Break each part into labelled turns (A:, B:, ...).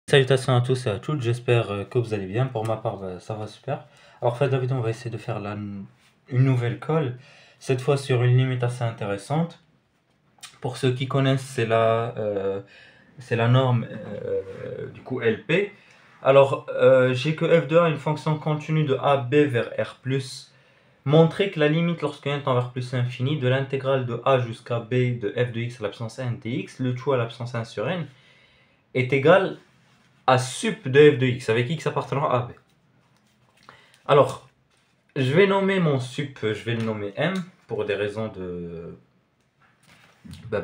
A: Salutations à tous et à toutes, j'espère que vous allez bien. Pour ma part, ça va super. Alors, fait David, on va essayer de faire une nouvelle colle, cette fois sur une limite assez intéressante. Pour ceux qui connaissent, c'est la norme du coup LP. Alors, j'ai que f de a une fonction continue de ab vers r plus, montrer que la limite lorsqu'un est tend vers plus infini de l'intégrale de a jusqu'à b de f de x à la puissance n dx, le tout à la puissance 1 sur n, est égale à sup de f de x avec x appartenant à b. Alors, je vais nommer mon sup, je vais le nommer m pour des raisons de...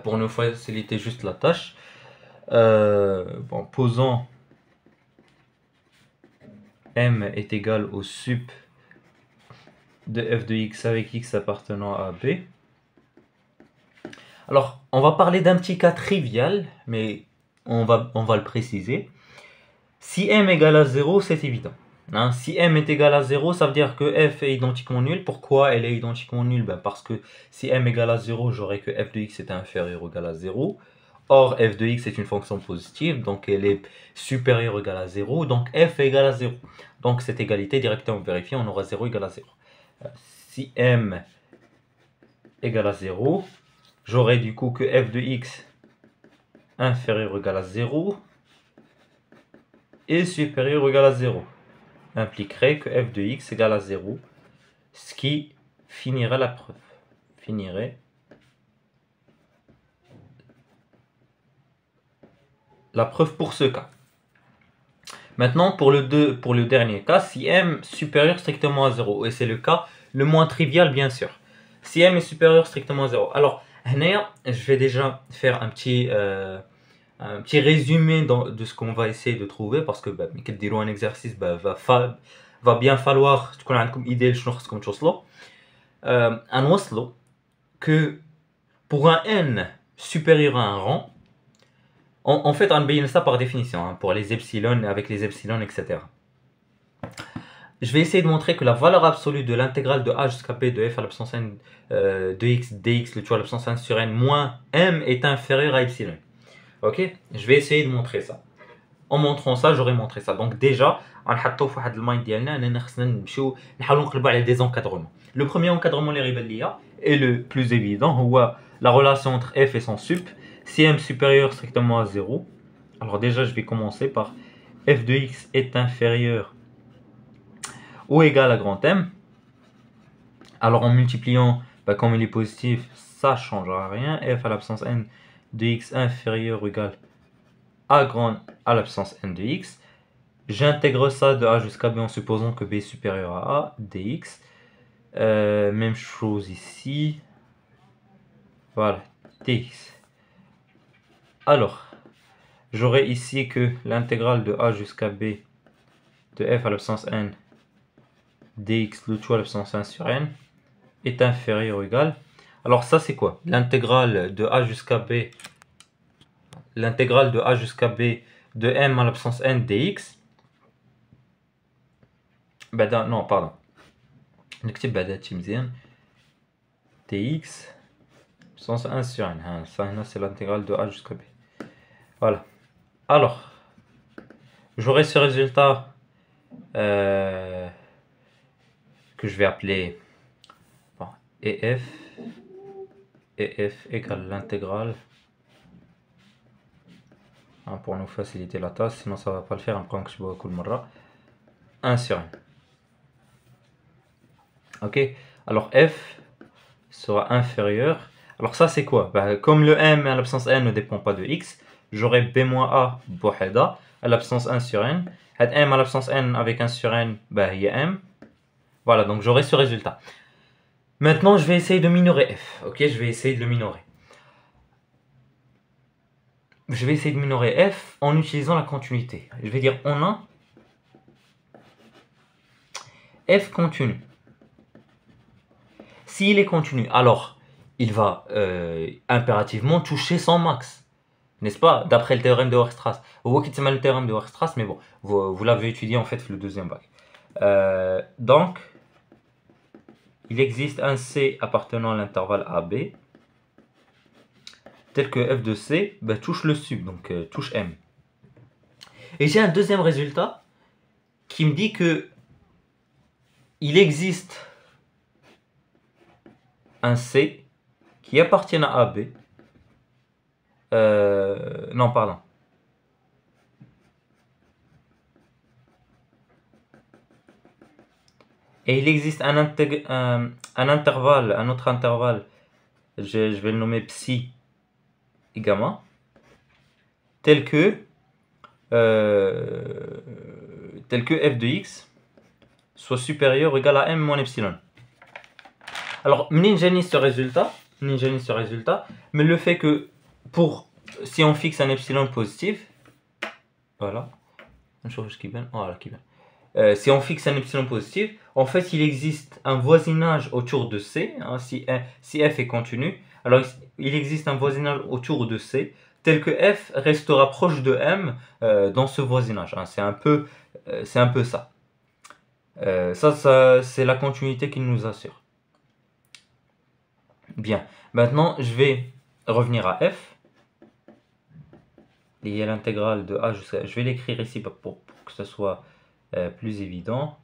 A: pour nous faciliter juste la tâche. Posons m est égal au sup de f de x avec x appartenant à b. Alors, on va parler d'un petit cas trivial, mais on va le préciser. Si m égale à 0, c'est évident. Hein, si m est égal à 0, ça veut dire que f est identiquement nul. Pourquoi elle est identiquement nulle? Parce que si m égale à 0, j'aurai que f de x est inférieur ou égal à 0. Or, f de x est une fonction positive, donc elle est supérieure ou égale à 0. Donc f est égal à 0. Donc cette égalité, directement vérifiée, on aura 0 égale à 0. Si m égale à 0, j'aurai du coup que f de x inférieur ou égal à 0 et supérieur ou égal à 0 impliquerait que f de x égale à 0, ce qui finirait la preuve. Finirait la preuve pour ce cas. Maintenant, pour le dernier cas, si m supérieur strictement à 0, et c'est le cas le moins trivial bien sûr. Si m est supérieur strictement à 0, alors je vais déjà faire un petit résumé de ce qu'on va essayer de trouver, parce que un exercice va bien falloir تكون عندكم idée شنو خصكم توصلوا. نوصلوا que pour un n supérieur à un rang, en fait on va ça par définition, hein, pour les epsilon, avec les epsilon, etc. Je vais essayer de montrer que la valeur absolue de l'intégrale de a jusqu'à p de f à la puissance n de x dx, le tout à la puissance 1 sur n moins m est inférieur à epsilon. Ok, je vais essayer de montrer ça. En montrant ça, j'aurais montré ça. Donc déjà, غنحطو في واحد المايند ديالنا اننا خصنا نمشيو نحاولوا نقلبوا على des encadrements. Le premier encadrement اللي غيبان ليا et le plus évident هو la relation entre f et son sup. Si m supérieur strictement à 0, alors déjà je vais commencer par f de x est inférieur ou égal à grand M. Alors en multipliant, comme il est positif, ça ne changera rien. F à la puissance n de x inférieur ou égal à la puissance n de x. J'intègre ça de a jusqu'à b en supposant que b est supérieur à a, dx. Même chose ici. Voilà, dx. Alors, j'aurai ici que l'intégrale de a jusqu'à b de f à la puissance n dx, le tout à la puissance 1 sur n, est inférieur ou égal. Alors ça c'est quoi? L'intégrale de a jusqu'à b, l'intégrale de a jusqu'à b de m à la puissance n dx. Non, pardon. نكتب بعدها مزيان dx puissance 1 sur n. Ça c'est l'intégrale de a jusqu'à b. Voilà. Alors, j'aurai ce résultat que je vais appeler EF égale l'intégrale, pour nous faciliter la tâche, sinon ça va pas le faire, on prend que je vois 1 sur n. Ok, alors f sera inférieur. Alors ça c'est quoi? Comme le m à l'absence n ne dépend pas de x, j'aurai b moins a بوحدة à l'absence 1 sur n. m à l'absence n avec 1 sur n, il y a m. Voilà, donc j'aurai ce résultat. Maintenant, je vais essayer de minorer f. Ok, je vais essayer de le minorer. Je vais essayer de minorer f en utilisant la continuité. Je vais dire on a f continu. S'il est continu, alors il va impérativement toucher son max. N'est-ce pas? D'après le théorème de Weierstrass. Vous voyez que c'est le théorème de Weierstrass, mais bon, vous l'avez étudié en fait le deuxième bac. Donc, il existe un C appartenant à l'intervalle AB, tel que f de C touche le sub, donc touche M. Et j'ai un deuxième résultat qui me dit que il existe un C qui appartient à AB. Non, pardon. Et il existe un intervalle, un autre intervalle, je vais le nommer psi et gamma, tel que f de x soit supérieur ou égal à m moins epsilon. Alors, منين جاني ce résultat, mais le fait que si on fixe un epsilon positif, voilà, si on fixe un epsilon positif, en fait, il existe un voisinage autour de C. Hein, si f est continu, alors il existe un voisinage autour de C, tel que f restera proche de m dans ce voisinage. Hein, c'est un peu ça. Ça c'est la continuité qu'il nous assure. Bien. Maintenant, je vais revenir à f. Il y a l'intégrale de a jusqu'à... Je vais l'écrire ici pour que ce soit plus évident.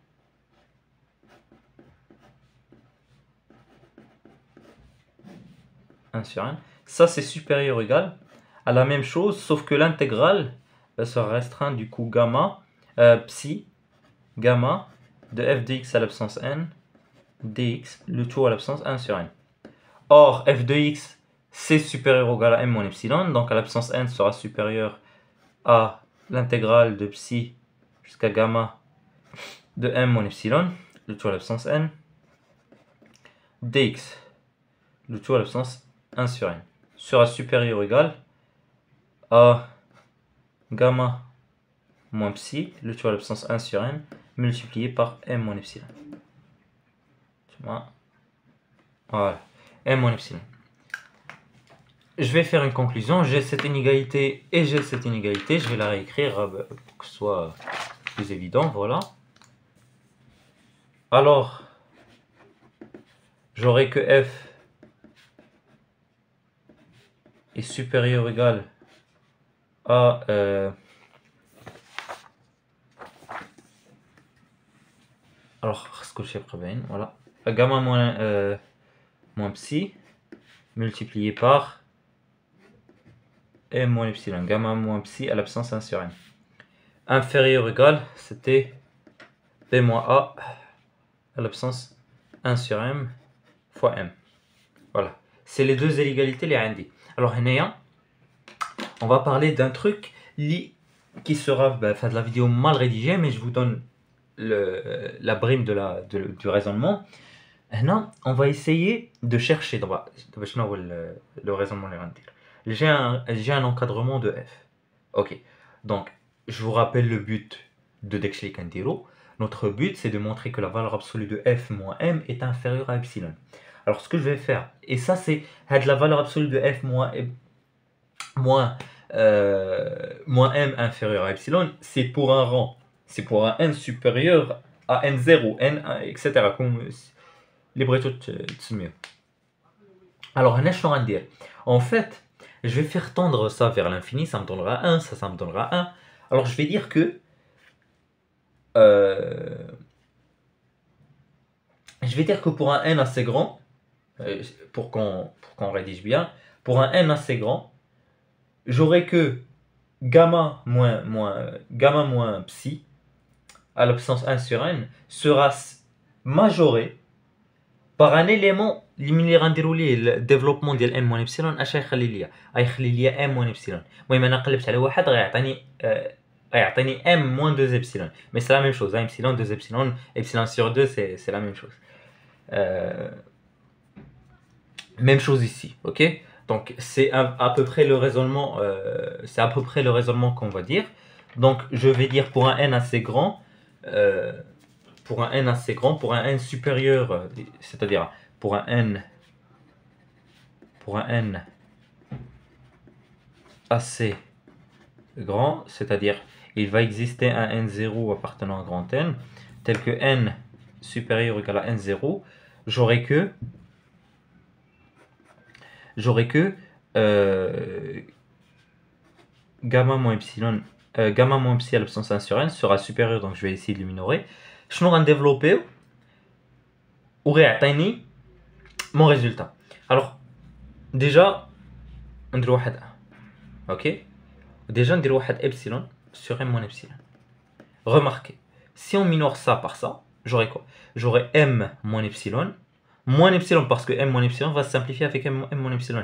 A: Sur 1. Ça, c'est supérieur ou égal à la même chose, sauf que l'intégrale sera restreinte du coup gamma, psi, gamma de f de x à l'absence n, dx, le tout à l'absence 1 sur n. Or, f de x, c'est supérieur ou égal à m moins epsilon, donc à l'absence n sera supérieur à l'intégrale de psi jusqu'à gamma de m moins epsilon, le tout à l'absence n, dx, le tout à l'absence 1 sur n, sera supérieur ou égal à gamma moins psi, le tout à l'absence 1 sur n, multiplié par m moins epsilon. Voilà, m moins epsilon. Je vais faire une conclusion. J'ai cette inégalité et j'ai cette inégalité. Je vais la réécrire pour que ce soit plus évident. Voilà. Alors, j'aurai que f est supérieur ou égal à alors ce que je fais voilà, à gamma moins psi multiplié par m moins epsilon, gamma moins psi à l'absence 1 sur n. Inférieur ou égal, c'était b moins a à l'absence 1 sur m fois m. Voilà, c'est les deux inégalités les indi. Alors on va parler d'un truc qui sera de la vidéo mal rédigée, mais je vous donne la brime du raisonnement. Maintenant, on va essayer de chercher le raisonnement. J'ai un encadrement de f. Ok, donc je vous rappelle le but de Dexlik Andiro. Notre but, c'est de montrer que la valeur absolue de f moins m est inférieure à epsilon. Alors ce que je vais faire, et ça c'est la valeur absolue de f moins m inférieur à epsilon, c'est pour un rang, c'est pour un n supérieur à n0, n1, etc. Comme les bretons mieux. Alors, en fait, je vais faire tendre ça vers l'infini, ça me donnera 1, ça me donnera 1. Alors, je vais dire que pour un n assez grand, pour qu'on rédige bien, pour un n assez grand, j'aurai que gamma moins psi à l'absence 1 sur n sera majoré par un élément اللي غنديروا ليه الديفلوبمون ديال m moins epsilon اش غيخلي ليا m moins epsilon. المهم انا قلبت على واحد غيعطيني m moins 2 epsilon, mais c'est la même chose, epsilon 2 epsilon, epsilon sur 2 c'est la même chose. Même chose ici, ok? Donc c'est à peu près le raisonnement, qu'on va dire. Donc je vais dire pour un n assez grand, pour un n supérieur, c'est-à-dire pour un n assez grand, c'est-à-dire il va exister un n0 appartenant à grand N, tel que n supérieur ou égal à n0, j'aurai que gamma moins epsilon gamma moins psi à la puissance 1 sur n sera supérieur, donc je vais essayer de le minorer. Je vais développer ou réatteindre mon résultat. Alors, déjà, on dirait 1. Ok? Déjà, on dirait 1 epsilon sur m moins epsilon. Remarquez, si on minore ça par ça, j'aurai quoi? J'aurai m moins epsilon parce que m moins epsilon va se simplifier avec m moins epsilon.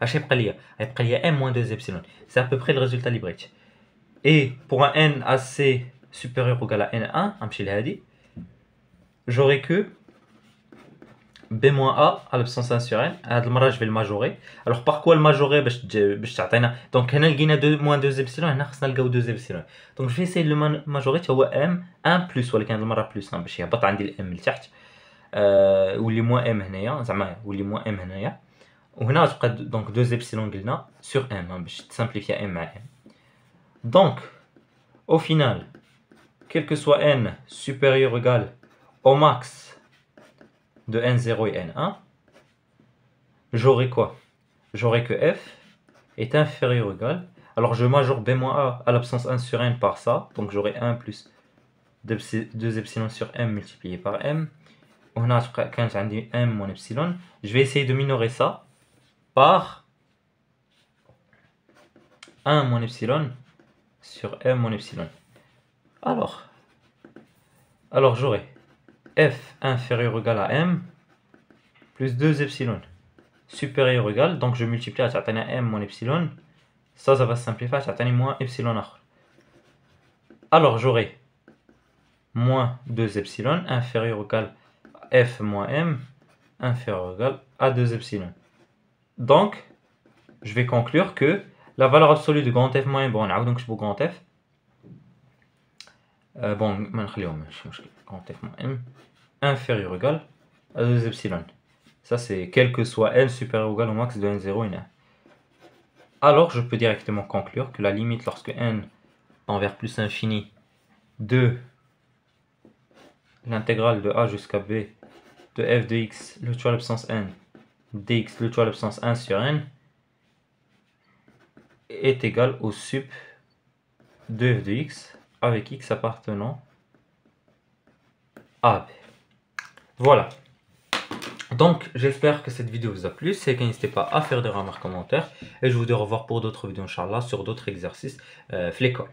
A: M moins 2 epsilon. C'est à peu près le résultat libretti. Et pour un n assez supérieur ou égal à n1, j'aurai que b moins a à la puissance 1 sur n. À ce moment-là, je vais le majorer. Alors, par quoi le majorer? Donc, on a moins 2 epsilon, on a 2 epsilon. Donc, je vais essayer de le majorer. Tu vois, m 1 plus, ou le plus. Je vais pas le m لتحت. ou les moins m هنايا زعما ou les moins m هنايا. وهنا تبقى donc 2 epsilon قلنا sur m باش simplifier m à m. Donc, au final, quel que soit n supérieur ou égal au max de n0 et n1, j'aurai quoi? J'aurai que f est inférieur ou égal. Alors je majore b moins a à la puissance 1 sur n par ça. Donc j'aurai 1 plus 2 epsilon sur m multiplié par m. On a quand j'ai m moins epsilon. Je vais essayer de minorer ça par 1 moins epsilon sur m moins epsilon. Alors j'aurai f inférieur ou égal à m plus 2 epsilon supérieur ou égal, donc je multiplie à m moins epsilon, ça va se simplifier à moins epsilon. Alors j'aurai moins 2 epsilon inférieur ou égal à f moins m inférieur ou égal à 2 epsilon. Donc je vais conclure que la valeur absolue de grand F moins m, bon donc je pour grand F, bon grand F moins m inférieur ou égal à 2 epsilon. Ça c'est quel que soit n supérieur ou égal au max de n0 et n1. Alors je peux directement conclure que la limite lorsque n tend vers plus infini de l'intégrale de a jusqu'à b de f de x le tout à la puissance n dx le tout à la puissance 1 sur n est égal au sup de f de x avec x appartenant à b. Voilà. Donc j'espère que cette vidéo vous a plu. C'est que n'hésitez pas à faire des remarques, commentaires, et je vous dis au revoir pour d'autres vidéos, Inch'Allah, sur d'autres exercices. Flécole.